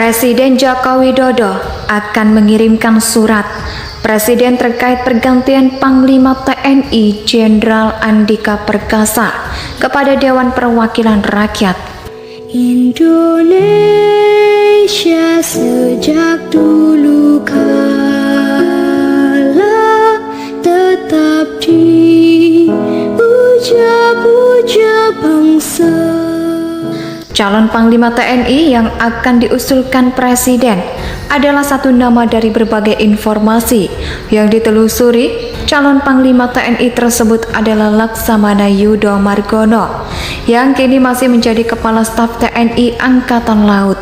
Presiden Joko Widodo akan mengirimkan surat Presiden terkait pergantian Panglima TNI Jenderal Andika Perkasa kepada Dewan Perwakilan Rakyat. Indonesia sejak dulu kala tetap dipuja-puja bangsa. Calon Panglima TNI yang akan diusulkan Presiden adalah satu nama dari berbagai informasi yang ditelusuri. Calon Panglima TNI tersebut adalah Laksamana Yudo Margono yang kini masih menjadi Kepala Staf TNI Angkatan Laut.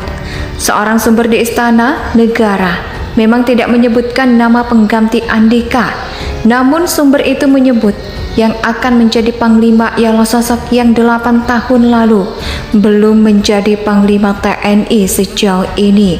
Seorang sumber di Istana Negara memang tidak menyebutkan nama pengganti Andika, namun sumber itu menyebut yang akan menjadi Panglima ialah sosok yang 8 tahun lalu belum menjadi Panglima TNI sejauh ini.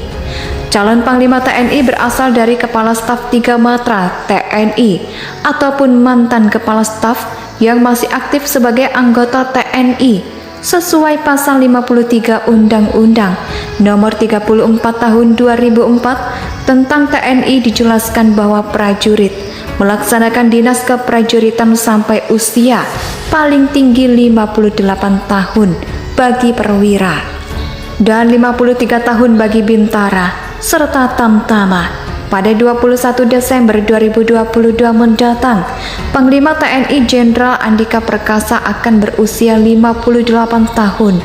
Calon Panglima TNI berasal dari Kepala Staf 3 Matra TNI ataupun mantan Kepala Staf yang masih aktif sebagai anggota TNI sesuai pasal 53 Undang-Undang Nomor 34 Tahun 2004 tentang TNI. Dijelaskan bahwa prajurit melaksanakan dinas keprajuritan sampai usia paling tinggi 58 tahun bagi perwira dan 53 tahun bagi bintara serta tamtama. Pada 21 Desember 2022 mendatang, Panglima TNI Jenderal Andika Perkasa akan berusia 58 tahun.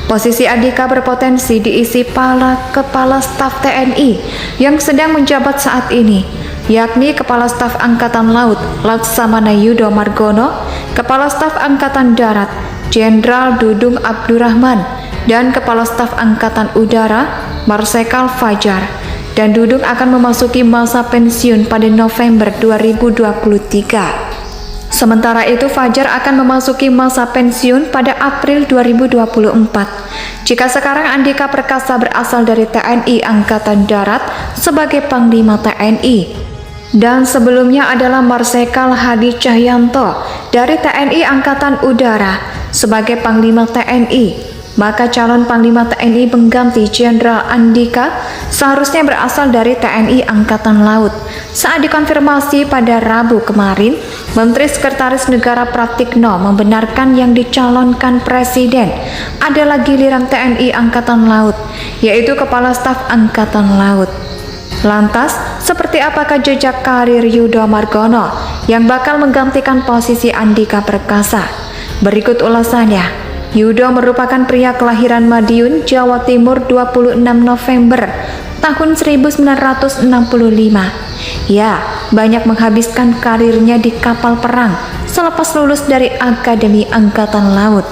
Posisi Andika berpotensi diisi para Kepala Staf TNI yang sedang menjabat saat ini, yakni Kepala Staf Angkatan Laut Laksamana Yudo Margono, Kepala Staf Angkatan Darat Jenderal Dudung Abdurrahman, dan Kepala Staf Angkatan Udara Marsikal Fajar. Dan Dudung akan memasuki masa pensiun pada November 2023. Sementara itu Fajar akan memasuki masa pensiun pada April 2024. Jika sekarang Andika Perkasa berasal dari TNI Angkatan Darat sebagai Panglima TNI, dan sebelumnya adalah Marsikal Hadi Cahyanto dari TNI Angkatan Udara sebagai Panglima TNI, maka calon Panglima TNI pengganti Jenderal Andika seharusnya berasal dari TNI Angkatan Laut. Saat dikonfirmasi pada Rabu kemarin, Menteri Sekretaris Negara Pratikno membenarkan yang dicalonkan Presiden adalah giliran TNI Angkatan Laut, yaitu Kepala Staf Angkatan Laut. Lantas, seperti apakah jejak karir Yudo Margono yang bakal menggantikan posisi Andika Perkasa? Berikut ulasannya. Yudo merupakan pria kelahiran Madiun, Jawa Timur 26 November tahun 1965. Ya, banyak menghabiskan karirnya di kapal perang selepas lulus dari Akademi Angkatan Laut.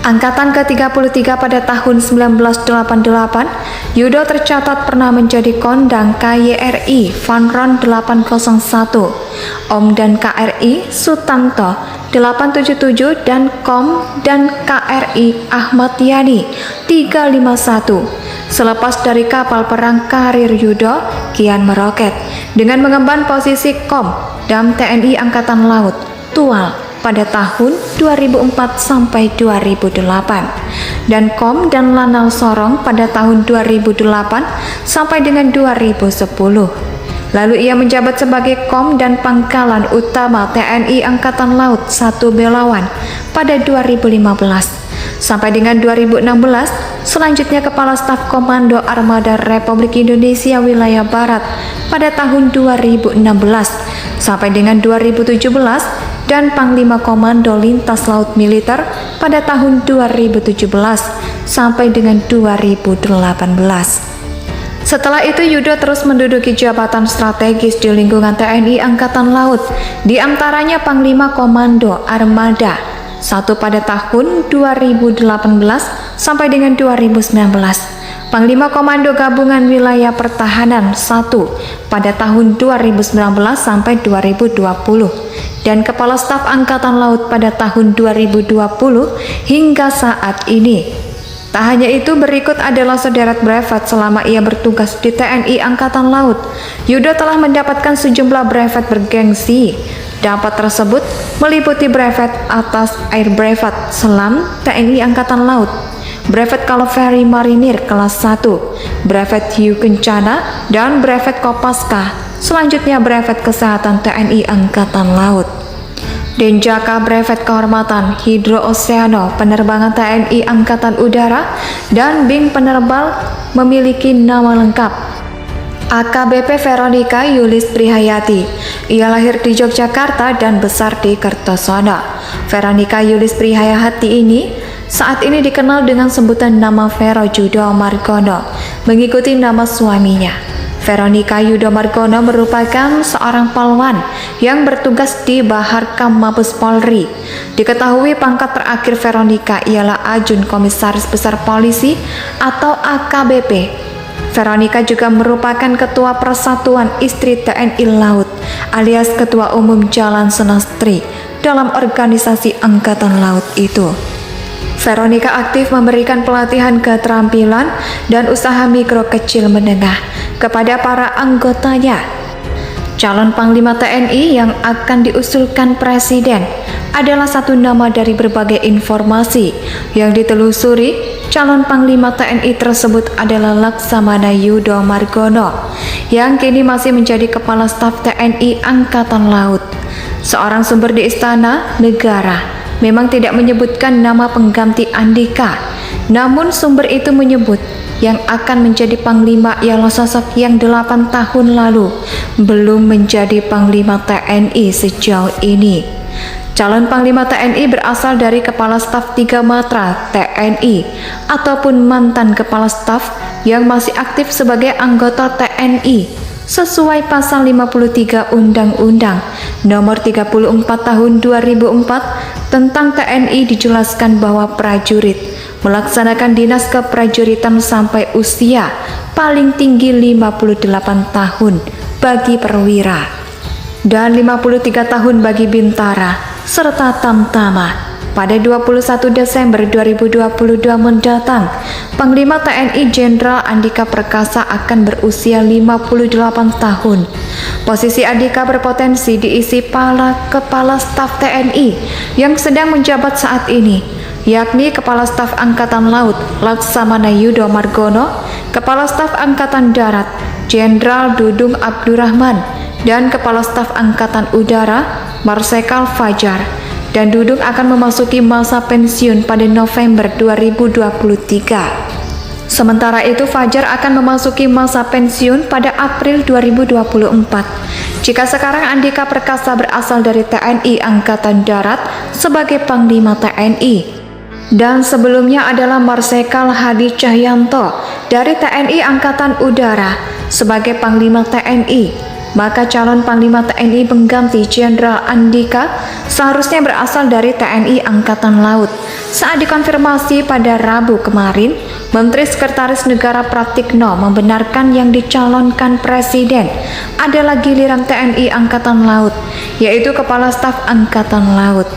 Angkatan ke-33 pada tahun 1988, Yudo tercatat pernah menjadi Kondang KYRI Vanron 801, Om dan KRI Sutanto 877, dan Kom dan KRI Ahmad Yani 351. Selepas dari kapal perang, karir Yudo kian meroket dengan mengemban posisi Kom dan TNI Angkatan Laut Tual pada tahun 2004 sampai 2008 dan Kom dan Lanal Sorong pada tahun 2008 sampai dengan 2010. Lalu ia menjabat sebagai Kom dan Pangkalan Utama TNI Angkatan Laut 1 Belawan pada 2015 sampai dengan 2016. Selanjutnya Kepala Staf Komando Armada Republik Indonesia Wilayah Barat pada tahun 2016 sampai dengan 2017 dan Panglima Komando Lintas Laut Militer pada tahun 2017 sampai dengan 2018. Setelah itu Yudo terus menduduki jabatan strategis di lingkungan TNI Angkatan Laut, di antaranya Panglima Komando Armada 1 pada tahun 2018 sampai dengan 2019, Panglima Komando Gabungan Wilayah Pertahanan 1 pada tahun 2019 sampai 2020, dan Kepala Staf Angkatan Laut pada tahun 2020 hingga saat ini. Tak hanya itu, berikut adalah sederet brevet selama ia bertugas di TNI Angkatan Laut. Yudo telah mendapatkan sejumlah brevet bergengsi. Dapat tersebut meliputi brevet atas air brevet selam TNI Angkatan Laut, Brevet Cavalry Marinir kelas 1, Brevet Hiu Kencana, dan Brevet Kopaska. Selanjutnya Brevet Kesehatan TNI Angkatan Laut. Denjaka Brevet Kehormatan Hidrooceano Penerbangan TNI Angkatan Udara dan Bing Penerbal memiliki nama lengkap AKBP Veronica Yulis Prihayati. Ia lahir di Yogyakarta dan besar di Kertosono. Veronica Yulis Prihayati ini saat ini dikenal dengan sebutan nama Vero Yudo Margono, mengikuti nama suaminya. Veronica Yudo Margono merupakan seorang polwan yang bertugas di Baharkam Mabes Polri. Diketahui pangkat terakhir Veronica ialah Ajun Komisaris Besar Polisi atau AKBP. Veronica juga merupakan Ketua Persatuan Istri TNI Laut alias Ketua Umum Jalan Senastri dalam organisasi Angkatan Laut itu. Veronica aktif memberikan pelatihan keterampilan dan usaha mikro kecil menengah kepada para anggotanya. Calon Panglima TNI yang akan diusulkan Presiden adalah satu nama dari berbagai informasi yang ditelusuri. Calon Panglima TNI tersebut adalah Laksamana Yudo Margono yang kini masih menjadi Kepala Staf TNI Angkatan Laut. Seorang sumber di Istana Negara memang tidak menyebutkan nama pengganti Andika, namun sumber itu menyebut yang akan menjadi Panglima ialah sosok yang 8 tahun lalu belum menjadi Panglima TNI sejauh ini. Calon Panglima TNI berasal dari Kepala Staf 3 Matra TNI ataupun mantan Kepala Staf yang masih aktif sebagai anggota TNI sesuai pasal 53 Undang-Undang Nomor 34 Tahun 2004 tentang TNI. Dijelaskan bahwa prajurit melaksanakan dinas keprajuritan sampai usia paling tinggi 58 tahun bagi perwira dan 53 tahun bagi bintara serta tamtama. Pada 21 Desember 2022 mendatang, Panglima TNI Jenderal Andika Perkasa akan berusia 58 tahun. Posisi Andika berpotensi diisi para Kepala Staf TNI yang sedang menjabat saat ini, yakni Kepala Staf Angkatan Laut Laksamana Yudo Margono, Kepala Staf Angkatan Darat Jenderal Dudung Abdurrahman, dan Kepala Staf Angkatan Udara Marsikal Fajar. Dan Dudung akan memasuki masa pensiun pada November 2023. Sementara itu Fajar akan memasuki masa pensiun pada April 2024. Jika sekarang Andika Perkasa berasal dari TNI Angkatan Darat sebagai Panglima TNI dan sebelumnya adalah Marsikal Hadi Cahyanto dari TNI Angkatan Udara sebagai Panglima TNI, maka calon Panglima TNI pengganti Jenderal Andika seharusnya berasal dari TNI Angkatan Laut. Saat dikonfirmasi pada Rabu kemarin, Menteri Sekretaris Negara Pratikno membenarkan yang dicalonkan Presiden adalah giliran TNI Angkatan Laut, yaitu Kepala Staf Angkatan Laut.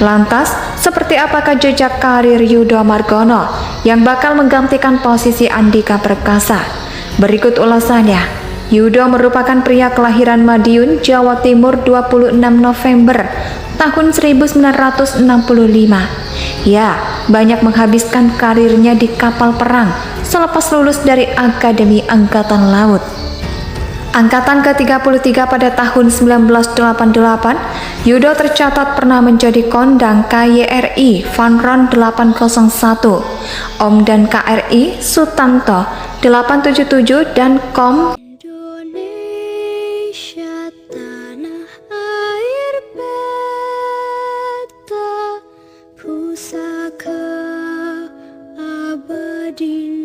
Lantas, seperti apakah jejak karir Yudo Margono yang bakal menggantikan posisi Andika Perkasa? Berikut ulasannya. Yudo merupakan pria kelahiran Madiun, Jawa Timur 26 November tahun 1965. Ya, banyak menghabiskan karirnya di kapal perang selepas lulus dari Akademi Angkatan Laut. Angkatan ke-33 pada tahun 1988, Yudo tercatat pernah menjadi Kondang KYRI Vanron 801, Omdan KRI Sutanto 877 dan Kom Indonesia tanah air beta pusaka abadi